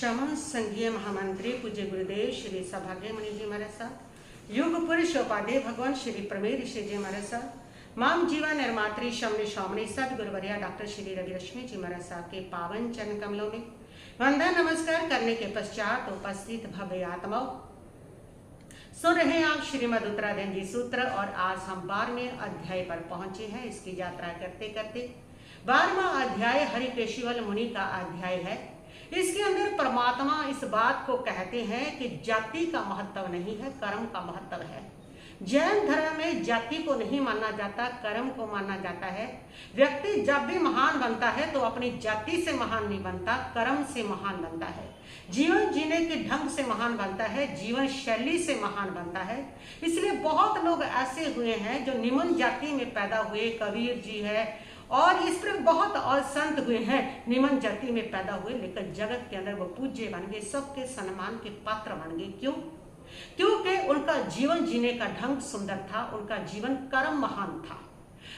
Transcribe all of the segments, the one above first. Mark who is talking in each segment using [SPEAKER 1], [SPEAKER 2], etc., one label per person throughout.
[SPEAKER 1] शमन संघीय महामंत्री पूज्य गुरुदेव श्री सौभाग्य मुनि जी महाराज साहब, युग पुरुष उपाध्याय भगवान श्री प्रमेय ऋषि जी महाराज साहब, माम जीवा निर्मात्री शमनी स्वामी सदगुरुवर्या डॉक्टर श्री रवि रश्मि जी महाराज साहब के पावन चरण कमलों में वंदना नमस्कार करने के पश्चात उपस्थित भव्य आत्माओं, सुन रहे हैं आप श्रीमद उत्तराधि सूत्र और आज हम 12वें अध्याय पर पहुंचे हैं। इसकी यात्रा करते करते 12वां अध्याय हरिकेशिवल मुनि का अध्याय है। इसके अंदर परमात्मा इस बात को कहते हैं कि जाति का महत्व नहीं है, कर्म का महत्व है। जैन धर्म में जाति को नहीं माना जाता, कर्म को माना जाता है। व्यक्ति जब भी महान बनता है तो अपनी जाति से महान नहीं बनता, कर्म से महान बनता है। जीवन जीने के ढंग से महान बनता है, जीवन शैली से महान बनता है। इसलिए बहुत लोग ऐसे हुए हैं जो निम्न जाति में पैदा हुए, कबीर जी है और इस पर बहुत और संत हुए हैं निम्न जाति में पैदा हुए, लेकिन जगत के अंदर वो पूज्य बन गए, सबके सम्मान के पात्र बन गए। क्यों? क्योंकि उनका जीवन जीने का ढंग सुंदर था, उनका जीवन कर्म महान था।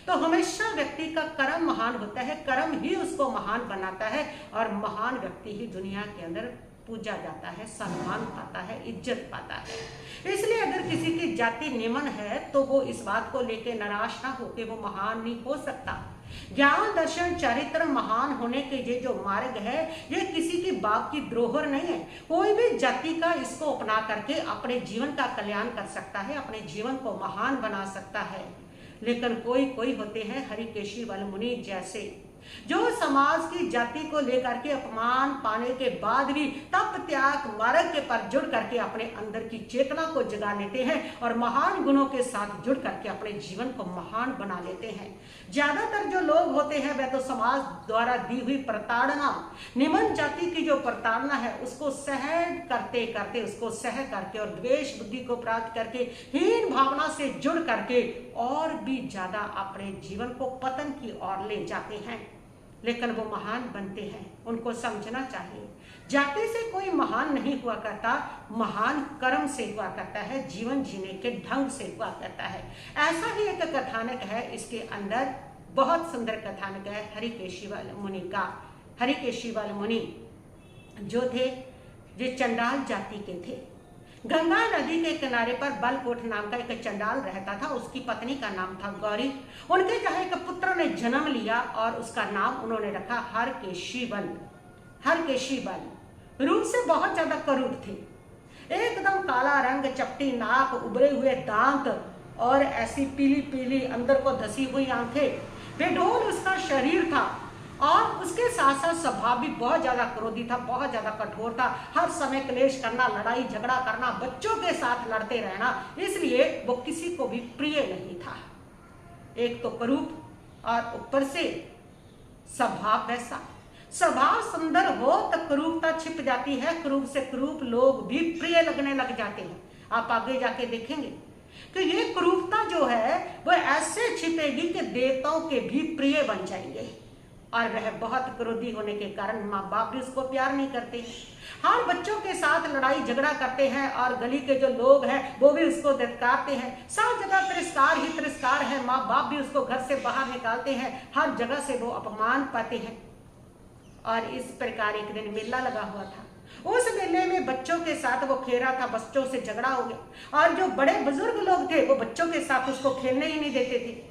[SPEAKER 1] तो हमेशा व्यक्ति का कर्म महान होता है, कर्म ही उसको महान बनाता है और महान व्यक्ति ही दुनिया के अंदर पूजा जाता है, सम्मान पाता है, इज्जत पाता है। इसलिए अगर किसी की जाति निम्न है तो वो इस बात को लेकर निराश ना होकर वो महान नहीं हो सकता। ज्ञान दर्शन चरित्र महान होने के ये जो मार्ग है, ये किसी की बाप की द्रोहर नहीं है। कोई भी जाति का इसको अपना करके अपने जीवन का कल्याण कर सकता है, अपने जीवन को महान बना सकता है। लेकिन कोई होते हैं हरिकेशिवल मुनि जैसे, जो समाज की जाति को लेकर के अपमान पाने के बाद भी तप त्याग मार्ग के पर जुड़ करके अपने अंदर की चेतना को जगा लेते हैं और महान गुणों के साथ जुड़ करके अपने जीवन को महान बना लेते हैं। ज्यादातर जो लोग होते हैं वह तो समाज द्वारा दी हुई प्रताड़ना, निम्न जाति की जो प्रताड़ना है उसको सहन करते करते, उसको सह करके और द्वेष बुद्धि को प्राप्त करके हीन भावना से जुड़ करके और भी ज्यादा अपने जीवन को पतन की ओर ले जाते हैं। लेकिन वो महान बनते हैं, उनको समझना चाहिए जाति से कोई महान नहीं हुआ करता, महान कर्म से हुआ करता है, जीवन जीने के ढंग से हुआ करता है। ऐसा ही एक कथानक है, इसके अंदर बहुत सुंदर कथानक है हरिकेशिवल मुनि का। हरिकेशिवल मुनि जो थे ये चंडाल जाति के थे। गंगा नदी के किनारे पर बलकोट नाम का एक चंडाल रहता था, उसकी पत्नी का नाम था गौरी। उनके जहाँ एक पुत्र ने जन्म लिया और उसका नाम उन्होंने रखा हरकेशिवल। हरकेशिवल रूप से बहुत ज्यादा करूप थे, एकदम काला रंग, चपटी नाक, उभरे हुए दांत और ऐसी पीली पीली अंदर को धसी हुई आंखें, बेडोल उसका शरीर था और उसके साथ साथ स्वभाव भी बहुत ज्यादा क्रोधी था, बहुत ज्यादा कठोर था। हर समय क्लेश करना, लड़ाई झगड़ा करना, बच्चों के साथ लड़ते रहना, इसलिए वो किसी को भी प्रिय नहीं था। एक तो करूप और ऊपर से स्वभाव वैसा। स्वभाव सुंदर हो तो करूपता छिप जाती है, करूप से करूप लोग भी प्रिय लगने लग जाते हैं। आप आगे जाके देखेंगे कि ये करूपता जो है वो ऐसे छिपेगी कि देवताओं के भी प्रिय बन जाएंगे और वह बहुत क्रोधी होने के कारण माँ बाप भी उसको प्यार नहीं करते। हर बच्चों के साथ लड़ाई झगड़ा करते हैं और गली के जो लोग हैं वो भी उसको धिक्कारते हैं। सब जगह तिरस्कार ही तिरस्कार है, माँ बाप भी उसको घर से बाहर निकालते हैं, हर जगह से वो अपमान पाते हैं। और इस प्रकार एक दिन मेला लगा हुआ था, उस मेले में बच्चों के साथ वो खेला था, बच्चों से झगड़ा हो गया और जो बड़े बुजुर्ग लोग थे वो बच्चों के साथ उसको खेलने ही नहीं देते थे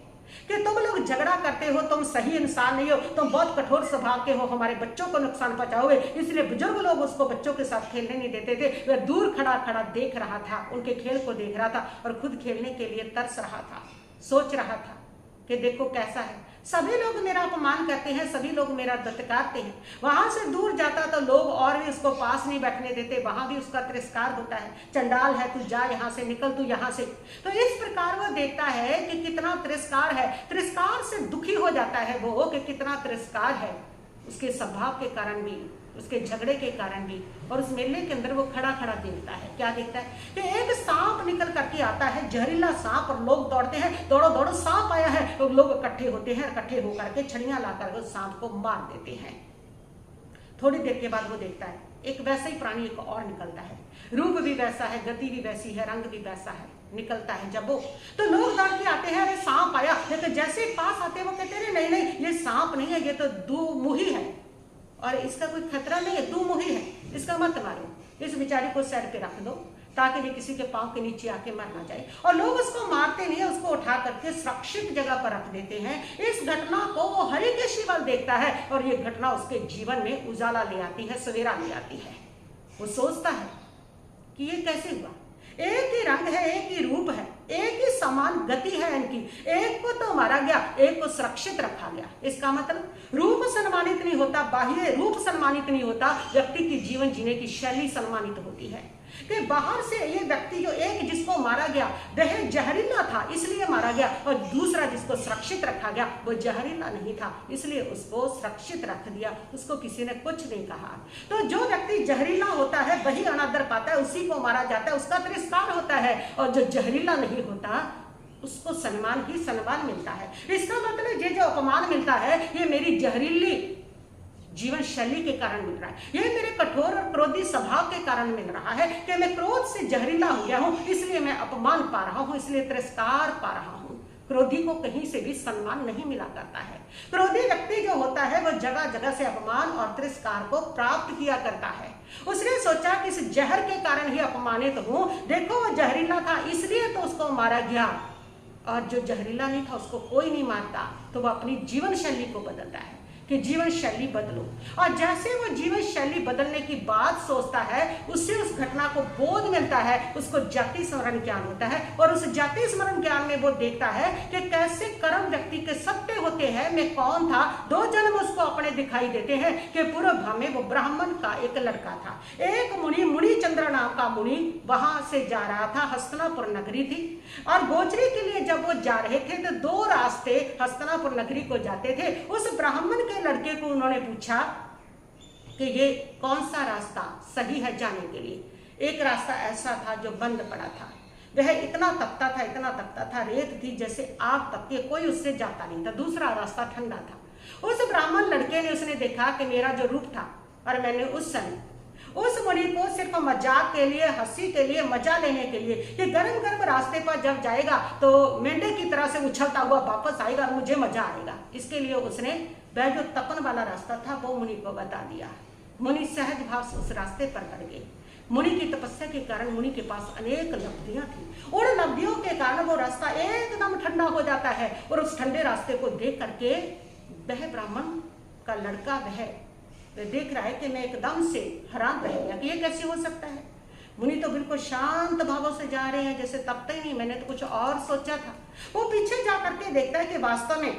[SPEAKER 1] कि तुम लोग झगड़ा करते हो, तुम सही इंसान नहीं हो, तुम बहुत कठोर स्वभाव के हो, हमारे बच्चों को नुकसान पहुंचाओगे। इसलिए बुजुर्ग लोग उसको बच्चों के साथ खेलने नहीं देते थे। वह दूर खड़ा खड़ा देख रहा था, उनके खेल को देख रहा था और खुद खेलने के लिए तरस रहा था, सोच रहा था कि देखो कैसा है, सभी लोग मेरा अपमान करते हैं, सभी लोग मेरा धिक्कारते हैं। वहां से दूर जाता तो लोग और भी उसको पास नहीं बैठने देते, वहां भी उसका तिरस्कार होता है, चंडाल है तू, जा यहाँ से, निकल तू यहाँ से। तो इस प्रकार वो देखता है कि कितना तिरस्कार है, तिरस्कार से दुखी हो जाता है वो कि कितना तिरस्कार है, उसके स्वभाव के कारण भी, उसके झगड़े के कारण भी। और उस मेले के अंदर वो खड़ा खड़ा देखता है, क्या देखता है कि एक सांप निकल करके आता है, जहरीला सांप, और लोग दौड़ते हैं, दौड़ो दौड़ो सांप आया है, तो लोग इकट्ठे होते हैं, इकट्ठे होकर के छड़ियां लाकर उस सांप को मार देते हैं। थोड़ी देर के बाद वो देखता है एक वैसा ही प्राणी एक और निकलता है, रूप भी वैसा है, गति भी वैसी है, रंग भी वैसा है, निकलता है जब वो, तो लोग दौड़ के आते हैं, अरे सांप आया। लेकिन जैसे पास आते हैं वो कहते हैं नहीं नहीं, ये सांप नहीं है, ये तो दुमुही है और इसका कोई खतरा नहीं है, दुमुही है, इसका इसको मत मारो, इस बेचारी को सर पे रख दो ताकि ये किसी के पांव के नीचे आके मर ना जाए। और लोग उसको मारते नहीं है, उसको उठा करके सुरक्षित जगह पर रख देते हैं। इस घटना को वो हरिकेशीवाल देखता है और ये घटना उसके जीवन में उजाला ले आती है, सवेरा ले आती है। वो सोचता है कि ये कैसे हुआ, एक ही रंग है, एक ही रूप है, एक ही समान गति है इनकी, एक को तो मारा गया, एक को सुरक्षित रखा गया। इसका मतलब रूप सम्मानित नहीं होता, बाह्य रूप सम्मानित नहीं होता, व्यक्ति की जीवन जीने की शैली सम्मानित होती है। कि बाहर से ये व्यक्ति जो एक जिसको मारा गया वह जहरीला था इसलिए मारा गया, और दूसरा जिसको सुरक्षित रखा गया वो जहरीला नहीं था इसलिए उसको सुरक्षित रख दिया, उसको किसी ने कुछ नहीं कहा। तो जो व्यक्ति जहरीला होता है वही अनादर पाता है, उसी को मारा जाता है, उसका तिरस्कार होता है, और जो जहरीला नहीं होता उसको सम्मान ही सम्मान मिलता है। इसका मतलब ये जो अपमान मिलता है ये मेरी जहरीली जीवन शैली के कारण मिल रहा है, ये मेरे कठोर और क्रोधी स्वभाव के कारण मिल रहा है कि मैं क्रोध से जहरीला हो गया हूं, इसलिए मैं अपमान पा रहा हूं, इसलिए तिरस्कार पा रहा हूं। क्रोधी को कहीं से भी सम्मान नहीं मिला करता है। क्रोधी व्यक्ति जो होता है वो जगह जगह से अपमान और तिरस्कार को प्राप्त किया करता है। उसने सोचा कि इस जहर के कारण ही अपमानित हूं, देखो वो जहरीला था इसलिए तो उसको मारा गया, और जो जहरीला नहीं था उसको कोई नहीं मारता। तो वो अपनी जीवन शैली को बदलता है कि जीवन शैली बदलो, और जैसे वो जीवन शैली बदलने की बात सोचता है उससे उस घटना को बोध मिलता है, उसको जाति स्मरण ज्ञान होता है, और उस जाति स्मरण ज्ञान में वो देखता है कि कैसे कर्म व्यक्ति के सत्य होते हैं। मैं कौन था, 2 जन्म उसको अपने दिखाई देते हैं कि पूर्व भाव में वो ब्राह्मण का एक लड़का था, एक मुनि चंद्र नाम का मुनि वहां से जा रहा था, हस्तिनापुर नगरी थी, और गोचरी के लिए जब वो जा रहे थे तो 2 रास्ते हस्तिनापुर नगरी को जाते थे। उस ब्राह्मण लड़के को उन्होंने पूछा कि ये कौन सा रास्ता सही है जाने के लिए। एक रास्ता ऐसा था जो बंद पड़ा था, वह इतना तपता था, रेत थी जैसे आग तपती है, कोई उससे जाता नहीं था। दूसरा रास्ता ठंडा था। उस ब्राह्मण लड़के ने उसने देखा कि मेरा जो रूप था, और मैंने उस समय उस मुनि को सिर्फ मजाक के लिए, हंसी के लिए, मजा लेने के लिए, ये गर्म गर्म रास्ते पर जब जाएगा तो मेंढे की तरह से उछलता हुआ वापस आएगा और मुझे मजा आएगा, इसके लिए उसने वह जो तपन वाला रास्ता था वो मुनि को बता दिया। मुनि सहज भाव से उस रास्ते पर बढ़ गए। मुनि की तपस्या के कारण मुनि के पास अनेक लब्धियां थी, उन लब्धियों के कारण वो रास्ता एकदम ठंडा हो जाता है, और उस ठंडे रास्ते को देख करके वह ब्राह्मण का लड़का वह देख रहा है कि मैं एकदम से हैरान रह गया कि ये कैसे हो सकता है। मुनि तो बिल्कुल शांत भावों से जा रहे हैं, जैसे तपते ही नहीं, मैंने तो कुछ और सोचा था। वो पीछे जा करके देखता है कि वास्तव में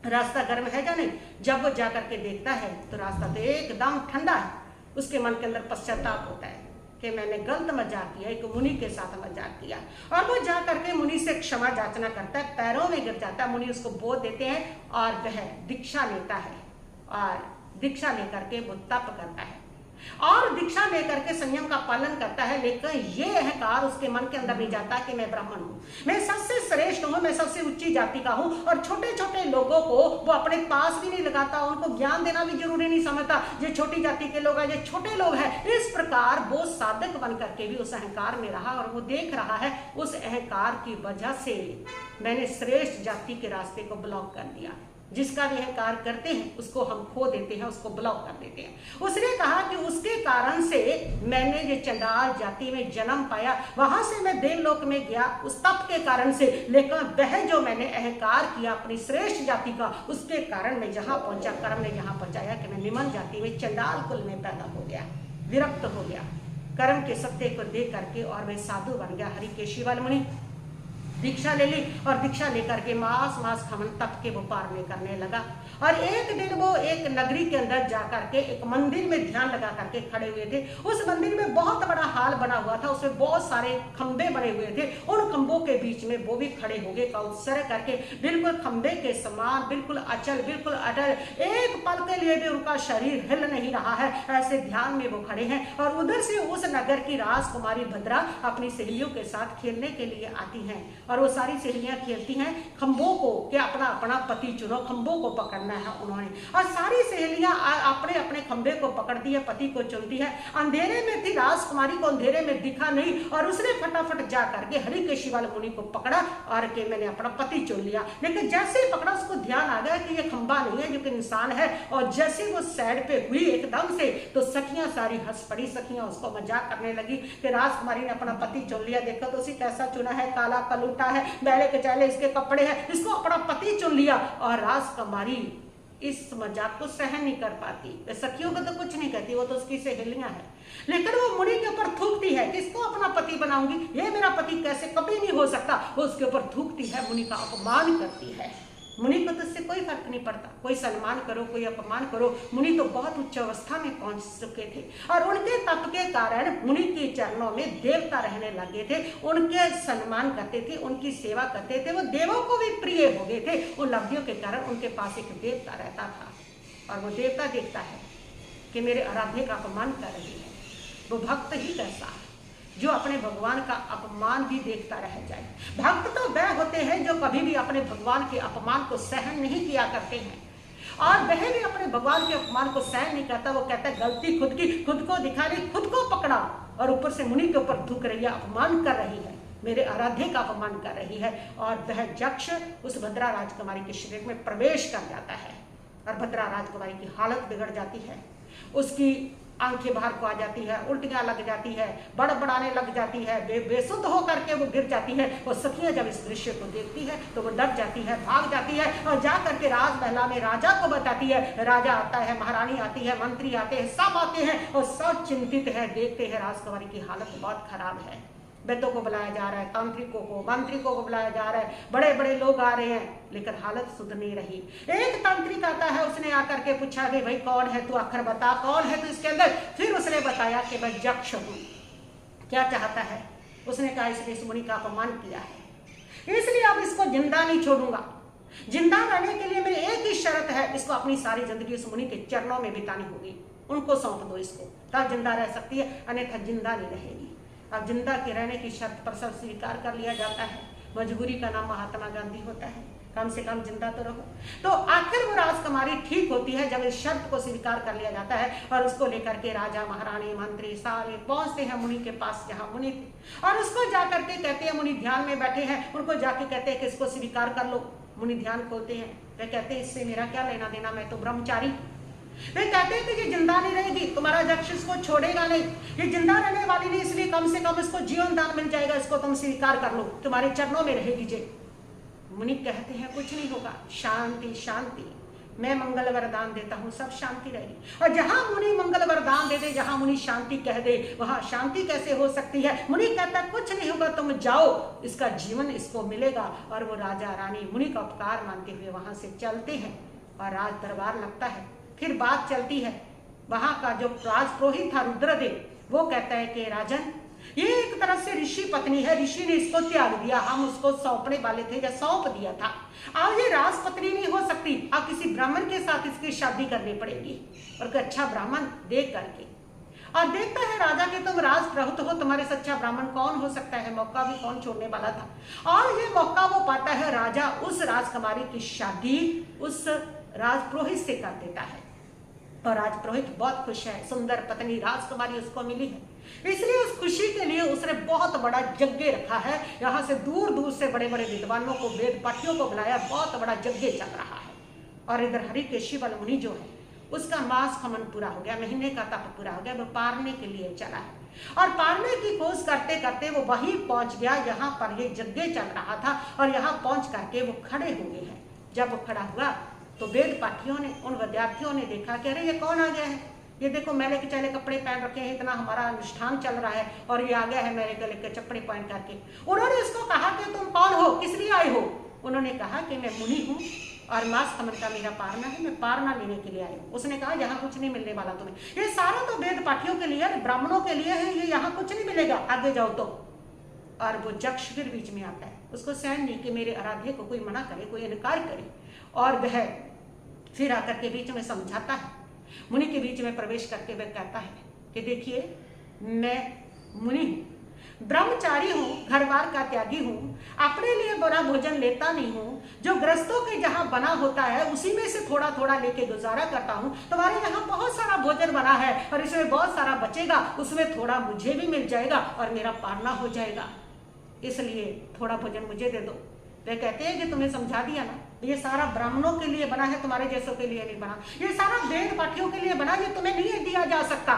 [SPEAKER 1] रास्ता गर्म है या नहीं। जब वो जा करके देखता है तो रास्ता तो एकदम ठंडा है। उसके मन के अंदर पश्चाताप होता है कि मैंने गलत मजाक किया, एक मुनि के साथ मजाक किया, और वो जा करके मुनि से क्षमा याचना करता है, पैरों में गिर जाता है। मुनि उसको बोध देते हैं और वह दीक्षा लेता है, और दीक्षा लेकर के वो तप करता है और दीक्षा लेकर के संयम का पालन करता है। लेकिन ये अहंकार उसके मन के अंदर नहीं जाता कि मैं ब्राह्मण हूँ, मैं सबसे श्रेष्ठ हूँ, मैं सबसे ऊंची जाति का हूँ। और छोटे छोटे लोगों को वो अपने पास भी नहीं लगाता, उनको ज्ञान देना भी जरूरी नहीं समझता। ये छोटी जाति के लोग हैं, ये छोटे लोग हैं। इस प्रकार वो साधक बन करके भी उस अहंकार में रहा, और वो देख रहा है उस अहंकार की वजह से मैंने श्रेष्ठ जाति के रास्ते को ब्लॉक कर दिया। जिसका भी अहंकार करते हैं उसको हम खो देते हैं, उसको ब्लॉक कर देते हैं। उसने कहा कि उसके कारण से मैंने ये चंडाल जाति में जन्म पाया, वहां से मैं देवलोक में गया उस तप के कारण से, लेकिन वह जो मैंने अहंकार किया अपनी श्रेष्ठ जाति का, उसके कारण मैं जहां पहुंचा, कर्म ने जहां पहुंचाया कि मैं निम्न जाति में चंडाल कुल में पैदा हो गया, विरक्त हो गया कर्म के सत्य को देख करके, और मैं साधु बन गया। हरिकेशीवाल मुनि दीक्षा ले ली, और दीक्षा लेकर के मास खमन तप के वो पार करने लगा। और एक दिन वो एक नगरी के अंदर जाकर के एक मंदिर में ध्यान लगा करके खड़े हुए थे। उस मंदिर में बहुत बड़ा हाल बना हुआ था, उसमें बहुत सारे खंबे बने हुए थे। उन खंबों के बीच में वो भी खड़े हो गए, उत्सर्ग करके बिल्कुल खंबे के समान, बिल्कुल अचल, बिल्कुल अटल, एक पल के लिए भी उनका शरीर हिल नहीं रहा है, ऐसे ध्यान में वो खड़े हैं। और उधर से उस नगर की राजकुमारी भद्रा अपनी सहेलियों के साथ खेलने के लिए आती हैं, और वो सारी सहेलियां खेलती हैं खंभों को कि अपना अपना पति चुनो, खंभों को पकड़ना है उन्होंने। और सारी सहेलियां अपने अपने खंभे को पकड़ दिए, पति को चुनती है। अंधेरे में थी राजकुमारी को, अंधेरे में दिखा नहीं और उसने फटाफट जा करके हरिकेशी वाले मुनि को पकड़ा और कि मैंने अपना पति चुन लिया। लेकिन जैसे ही पकड़ा उसको ध्यान आ गया कि ये खंभा नहीं है, जो कि इंसान है। और जैसे वो साइड पे हुई एकदम से तो सखियां सारी हंस पड़ी। सखियां उसको मजाक करने लगी कि राजकुमारी ने अपना पति चुन लिया, देखो तो उसे कैसा चुना है, काला कलूटा है, बैले कचाले इसके कपड़े हैं, इसको अपना पति चुन लिया। और राजकुमारी इस मजाक को सहन नहीं कर पाती। सखियों को तो कुछ नहीं कहती, वो तो उसकी सहेलियां हैं, लेकिन वो मुनि के ऊपर थूकती है कि इसको अपना पति बनाऊंगी, ये मेरा पति कैसे कभी नहीं हो सकता। वो उसके ऊपर थूकती है, मुनि का अपमान करती है। मुनि को तो इससे कोई फर्क नहीं पड़ता, कोई सम्मान करो कोई अपमान करो। मुनि तो बहुत उच्च अवस्था में पहुंच चुके थे और उनके तप के कारण मुनि के चरणों में देवता रहने लगे थे, उनके सम्मान करते थे, उनकी सेवा करते थे, वो देवों को भी प्रिय हो गए थे। उन लब्धियों के कारण उनके पास एक देवता रहता था और वो देवता देखता है कि मेरे आराध्य का अपमान कर रही है। वो भक्त ही कैसा जो अपने भगवान का अपमान भी देखता रह जाए। भक्त तो वह होते हैं जो कभी भी अपने भगवान के अपमान को सहन नहीं किया करते हैं, और वह भी अपने भगवान के अपमान को सहन नहीं करता। वो कहता है गलती खुद की, खुद को दिखा रही, खुद को पकड़ा और ऊपर से मुनि के ऊपर थूक रही है, अपमान कर रही है, मेरे आराध्य का अपमान कर रही है। और वह यक्ष उस भद्रा राजकुमारी के शरीर में प्रवेश कर जाता है और भद्रा राजकुमारी की हालत बिगड़ जाती है। उसकी आंखें बाहर को आ जाती है, उल्टियां लग जाती है, बड़बड़ाने लग जाती है, बेसुध होकर के वो गिर जाती है। और सखियां जब इस दृश्य को देखती है तो वो डर जाती है, भाग जाती है और जा करके राजमहला में राजा को बताती है। राजा आता है, महारानी आती है, मंत्री आते हैं, सब आते हैं और सब चिंतित है, देखते हैं राजकुमारी की हालत बहुत खराब है। वैद्यों को बुलाया जा रहा है, तांत्रिकों को, मांत्रिकों को बुलाया जा रहा है, बड़े बड़े लोग आ रहे हैं, लेकिन हालत सुधर नहीं रही। एक तांत्रिक आता है, उसने आकर के पूछा कि भाई कौन है तू, आखिर बता कौन है तू इसके अंदर। फिर उसने बताया कि मैं यक्ष हूँ। क्या चाहता है? उसने कहा इसने इस मुनि का अपमान किया है, इसलिए अब इसको जिंदा नहीं छोड़ूंगा। जिंदा रहने के लिए मेरी एक ही शर्त है, इसको अपनी सारी जिंदगी उस मुनि के चरणों में बितानी होगी। उनको सौंप दो इसको, तब जिंदा रह सकती है, अन्यथा जिंदा नहीं रहेगी। अब जिंदा के रहने की शर्त पर सब स्वीकार कर लिया जाता है। मजबूरी का नाम महात्मा गांधी होता है, कम से कम जिंदा तो रहो। तो आखिर वो राजकुमारी ठीक होती है जब इस शर्त को स्वीकार कर लिया जाता है और उसको लेकर के राजा महारानी मंत्री सारे पहुंचते हैं मुनि के पास जहां मुनि थे, और उसको जाकर के कहते हैं, मुनि ध्यान में बैठे हैं, उनको जाके कहते हैं कि इसको स्वीकार कर लो। मुनि ध्यान खोलते हैं, वे कहते हैं इससे मेरा क्या लेना देना, मैं तो ब्रह्मचारी। वे कहते हैं कि ये जिंदा नहीं रहेगी, तुम्हारा यक्ष इसको छोड़ेगा नहीं, ये जिंदा रहने वाली नहीं, इसलिए कम से कम इसको जीवन दान मिल जाएगा, इसको तुम स्वीकार कर लो, तुम्हारे चरणों में रहेगी जे। मुनि कहते हैं कुछ नहीं होगा, शांति शांति, मैं मंगल वरदान देता हूँ, सब शांति रहेगी। और जहां मुनि मंगल वरदान दे दे, जहां मुनि शांति कह दे, वहां शांति कैसे हो सकती है। मुनि कहता है कुछ नहीं होगा, तुम जाओ, इसका जीवन इसको मिलेगा। और वो राजा रानी मुनि का उपकार मानते हुए वहां से चलते हैं और राज दरबार लगता है। फिर बात चलती है, वहां का जो राजपुरोहित था रुद्रदेव, वो कहता है कि राजन ये एक तरह से ऋषि पत्नी है, ऋषि ने इसको त्याग दिया, हम उसको सौंपने वाले थे या सौंप दिया था, अब ये राजपत्नी नहीं हो सकती, अब किसी ब्राह्मण के साथ इसकी शादी करनी पड़ेगी। और कोई अच्छा ब्राह्मण देख करके, और देखता है राजा के तुम राजप्रभुत हो, तुम्हारे से अच्छा ब्राह्मण कौन हो सकता है, मौका भी कौन छोड़ने वाला था। और ये मौका वो पाता है, राजा उस राजकुमारी की शादी उस राजपुरोहित से कर देता है और राजपुरोहित बहुत खुश है, सुंदर पत्नी राजकुमारी उसको मिली है, इसलिए उस खुशी के लिए उसने बहुत बड़ा यज्ञ रखा है। यहाँ से दूर दूर से बड़े बड़े विद्वानों को, वेद पाठियों को बुलाया, बहुत बड़ा यज्ञ चल रहा है। और इधर हरिकेशी वाला मुनि जो है उसका मास खमन पूरा हो गया, महीने का तप पूरा हो गया, वो पारने के लिए चला है। और पारने की खोज करते करते वो वहीं पहुंच गया जहां पर ये यज्ञ चल रहा था, और यहाँ पहुंच करके वो खड़े हो गए हैं। जब वो खड़ा हुआ तो वेद पाठियों ने, उन विद्यार्थियों ने देखा कि अरे ये कौन आ गया है, ये देखो मैले के चले कपड़े पहन रखे हैं, इतना हमारा अनुष्ठान चल रहा है और ये आ गया है मेरे गले के कपड़े पहन करके। उन्होंने उसको कहा कि तुम कौन हो, किस लिए आए हो। उन्होंने कहा कि मैं मुनि हूँ और मास खमन का मेरा पारना है, मैं पारना लेने के लिए आई हूँ। उसने कहा यहाँ कुछ नहीं मिलने वाला तुम्हें, ये सारा तो वेद पाठियों के लिए, ब्राह्मणों के लिए है, ये यहाँ कुछ नहीं मिलेगा, आगे जाओ तो। और वो यक्ष फिर बीच में आता है, उसको सहन नहीं कि मेरे आराध्य को कोई मना करे, कोई इनकार करे, और वह फिर आकर के बीच में समझाता है, मुनि के बीच में प्रवेश करके वह कहता है कि देखिए मैं मुनि हूँ, ब्रह्मचारी हूँ, घर बार का त्यागी हूँ, अपने लिए बना भोजन लेता नहीं हूँ, जो ग्रस्तों के जहाँ बना होता है उसी में से थोड़ा थोड़ा लेके गुजारा करता हूँ। तुम्हारे यहाँ बहुत सारा भोजन बना है और इसमें बहुत सारा बचेगा, उसमें थोड़ा मुझे भी मिल जाएगा और मेरा पालना हो जाएगा, इसलिए थोड़ा भोजन मुझे दे दो। वे कहते हैं कि तुम्हें समझा दिया ना, ये सारा ब्राह्मणों के लिए बना है, तुम्हारे जैसों के लिए नहीं बना, ये सारा वेद पाठियों के लिए बना, ये तुम्हें नहीं दिया जा सकता।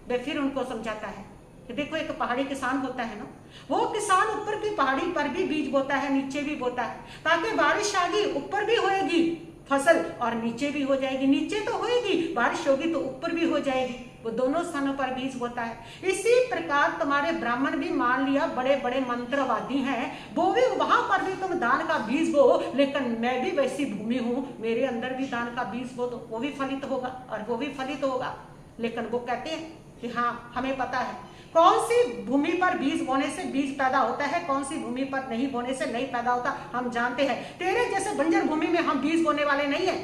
[SPEAKER 1] वे फिर उनको समझाता है कि देखो एक पहाड़ी किसान होता है ना, वो किसान ऊपर की पहाड़ी पर भी बीज बोता है, नीचे भी बोता है, ताकि बारिश आगी ऊपर भी होएगी फसल और नीचे भी हो जाएगी, नीचे तो होएगी, बारिश होगी तो ऊपर भी हो जाएगी, वो दोनों स्थानों पर बीज बोता है। इसी प्रकार तुम्हारे ब्राह्मण भी मान लिया बड़े बड़े मंत्रवादी हैं, वो भी वहां पर भी तुम दान का बीज बो, लेकिन मैं भी वैसी भूमि हूं, मेरे अंदर भी दान का बीज बो दो, वो भी फलित होगा और वो भी फलित होगा। लेकिन वो कहते हैं कि हाँ हमें पता है कौन सी भूमि पर बीज बोने से बीज पैदा होता है, कौन सी भूमि पर नहीं बोने से नहीं पैदा होता, हम जानते हैं। तेरे जैसे बंजर भूमि में हम बीज बोने वाले नहीं है।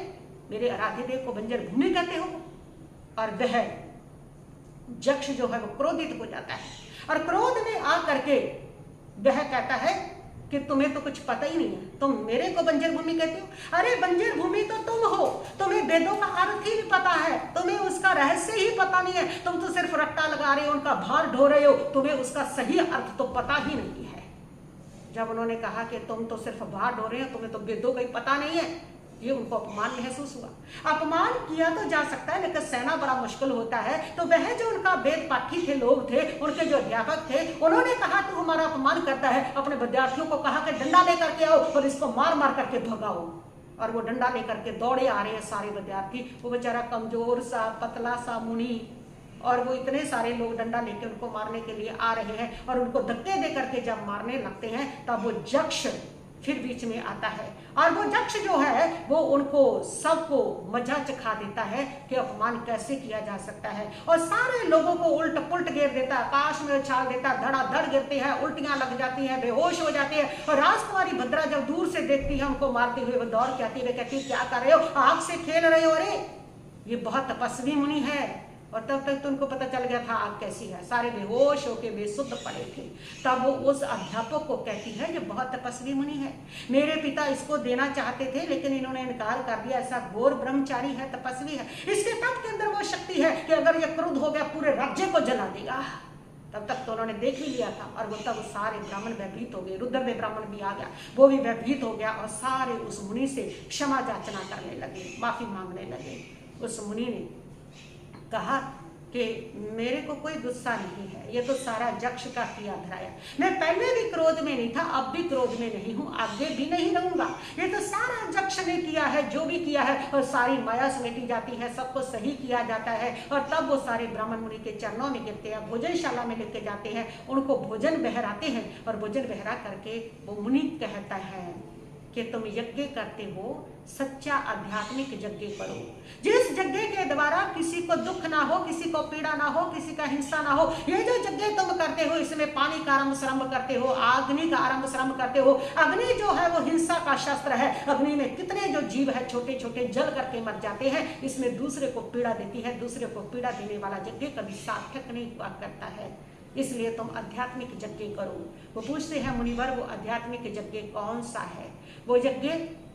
[SPEAKER 1] मेरे आराध्य देव को बंजर भूमि कहते हो। और वह यक्ष जो है वो क्रोधित हो जाता है और क्रोध में आ करके वह कहता है कि तुम्हें तो कुछ पता ही नहीं है, तुम मेरे को बंजर भूमि कहते हो। अरे बंजर भूमि तो तुम हो, तुम्हें वेदों का अर्थ ही नहीं पता है, तुम्हें उसका रहस्य ही पता नहीं है, तुम तो सिर्फ रट्टा लगा रहे हो, उनका भार ढो रहे हो, तुम्हें उसका सही अर्थ तो पता ही नहीं है। जब उन्होंने कहा कि तुम तो सिर्फ भार ढो रहे हो, तुम्हें तो वेदों का ही पता नहीं है, ये उनको अपमान महसूस हुआ। अपमान किया तो जा सकता है लेकिन सहना बड़ा मुश्किल होता है। तो वह जो उनका वेद पाठी थे, लोग थे, उनके जो अध्यापक थे, उन्होंने कहा तू हमारा अपमान करता है, अपने विद्यार्थियों को कहा कि डंडा लेकर के आओ और इसको मार मार करके भगाओ। और वो डंडा लेकर के दौड़े आ रहे हैं सारे विद्यार्थी, वो बेचारा कमजोर सा पतला सा मुनि, और वो इतने सारे लोग डंडा लेके उनको मारने के लिए आ रहे हैं और उनको धक्के दे करके जब मारने लगते हैं तब वो यक्ष फिर बीच में आता है और वो यक्ष जो है वो उनको सबको मजा चखा देता है कि अपमान कैसे किया जा सकता है, और सारे लोगों को उल्ट पुल्ट गिर देता है, आकाश में उछाल देता, धड़ाधड़ गिरते हैं, उल्टियां लग जाती हैं, बेहोश हो जाती है। और राजकुमारी भद्रा जब दूर से देखती है उनको मारते हुए, वो दौड़ के आती है, कहती है क्या कर रहे हो, आग से खेल रहे हो, अरे ये बहुत तपस्वी मुनि है। और तब तक तो उनको पता चल गया था आग कैसी है, सारे बेहोश होके बेसुध पड़े थे। तब वो उस अध्यापक को कहती है ये बहुत तपस्वी मुनि है, मेरे पिता इसको देना चाहते थे लेकिन इन्होंने इनकार कर दिया, ऐसा घोर ब्रह्मचारी है, तपस्वी है, इसके तप के अंदर वो शक्ति है कि अगर ये क्रुद्ध हो गया पूरे राज्य को जला देगा। तब तक तो उन्होंने देख ही लिया था और वो तब सारे ब्राह्मण भयभीत हो गए, रुद्रदेव ब्राह्मण भी आ गया, वो भी भयभीत हो गया और सारे उस मुनि से क्षमा याचना करने लगे, माफी मांगने लगे। उस मुनि ने कहा कि मेरे को कोई गुस्सा नहीं है, ये तो सारा यक्ष का किया धराया, मैं पहले भी क्रोध में नहीं था, अब भी क्रोध में नहीं हूँ, आगे भी नहीं रहूंगा, ये तो सारा यक्ष ने किया है, जो भी किया है, और सारी माया समेटी जाती है, सबको सही किया जाता है। और तब वो सारे ब्राह्मण मुनि के चरणों में गिरते हैं, भोजनशाला में लेके जाते हैं, उनको भोजन बहराते हैं और भोजन बहरा करके वो मुनि कहता है कि तुम यज्ञ करते हो, सच्चा आध्यात्मिक यज्ञ करो, जिस यज्ञ के द्वारा किसी को दुख ना हो, किसी को पीड़ा ना हो, किसी का हिंसा ना हो। ये जो यज्ञ तुम करते हो इसमें पानी का आरंभ श्रम करते हो, अग्नि का आरंभ श्रम करते हो। अग्नि जो है वो हिंसा का शस्त्र है, अग्नि में कितने जो जीव है छोटे छोटे जल करके मर जाते हैं, इसमें दूसरे को पीड़ा देती है, दूसरे को पीड़ा देने वाला यज्ञ कभी सार्थक नहीं हुआ करता है, इसलिए तुम आध्यात्मिक यज्ञ करो। वो पूछते हैं मुनिवर वो आध्यात्मिक यज्ञ कौन सा है? वो यज्ञ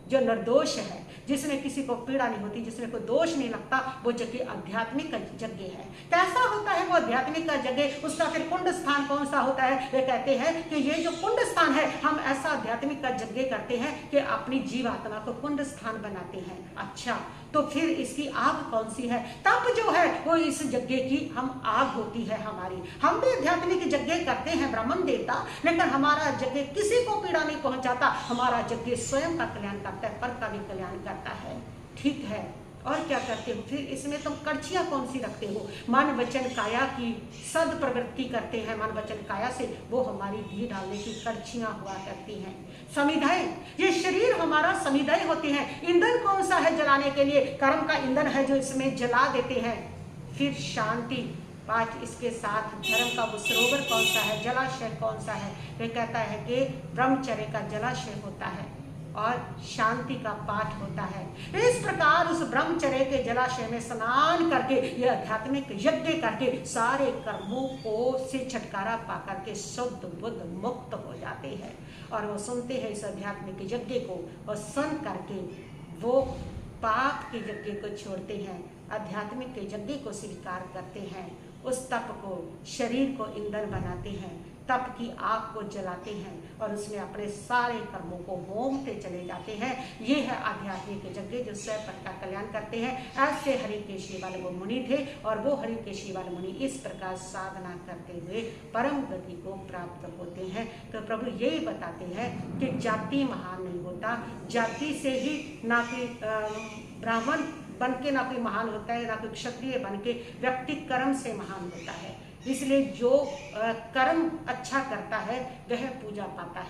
[SPEAKER 1] जो निर्दोष है, जिसमें किसी को पीड़ा नहीं होती, जिसमें कोई दोष नहीं लगता, वो यज्ञ आध्यात्मिक यज्ञ है। कैसा होता है वो आध्यात्मिक यज्ञ? उसका फिर कुंड स्थान कौन सा होता है? वे कहते हैं कि ये जो कुंड स्थान है, हम ऐसा आध्यात्मिक यज्ञ करते हैं कि अपनी जीव आत्मा को कुंड स्थान बनाते हैं। अच्छा, तो फिर इसकी आग कौन सी है? तप जो है वो इस यज्ञ की हम आग होती है हमारी। हम भी आध्यात्मिक यज्ञ करते हैं ब्राह्मण देवता, लेकिन हमारा यज्ञ किसी को पीड़ा नहीं पहुंचाता, हमारा यज्ञ स्वयं का कल्याण करता है, पर का भी कल्याण करता है। ठीक है, और क्या करते हो फिर इसमें? तुम कड़छियां कौन सी रखते हो? मन वचन काया की सद प्रवृत्ति करते हैं, मन वचन काया से वो हमारी घी डालने की कड़छियां हुआ करती हैं। समिधय, ये शरीर हमारा समिधय होते हैं। ईंधन कौन सा है जलाने के लिए? कर्म का ईंधन है जो इसमें जला देते हैं। फिर शांति पाठ, इसके साथ धर्म का वो सरोवर कौन सा है, जलाशय कौन सा है? वे कहता है कि ब्रह्मचर्य का जलाशय होता है। और शांति का पाठ होता है। इस प्रकार उस ब्रह्मचर्य के जलाशय में स्नान करके, यह आध्यात्मिक यज्ञ करके सारे कर्मों को से छुटकारा पा करके शुद्ध बुद्ध मुक्त हो जाते हैं। और वो सुनते हैं इस आध्यात्मिक यज्ञ को और सुन करके वो पाप के यज्ञ को छोड़ते हैं, आध्यात्मिक के यज्ञ को स्वीकार करते हैं, उस तप को, शरीर को ईंधन बनाते हैं, तप की आग को जलाते हैं और उसमें अपने सारे कर्मों को होमते चले जाते हैं। ये है आध्यात्मिक यज्ञ जो स्वयं पद का कल्याण करते हैं। ऐसे हरिकेशी वाले वो मुनि थे और वो हरिकेशी वाले मुनि इस प्रकार साधना करते हुए परम गति को प्राप्त होते हैं। तो प्रभु यही बताते हैं कि जाति महान नहीं होता, जाति से ही ना कि ब्राह्मण बन के ना कोई महान होता है, ना कोई क्षत्रिय बन के, व्यक्ति कर्म से महान होता है। इसलिए जो कर्म अच्छा करता है वह पूजा पाता है।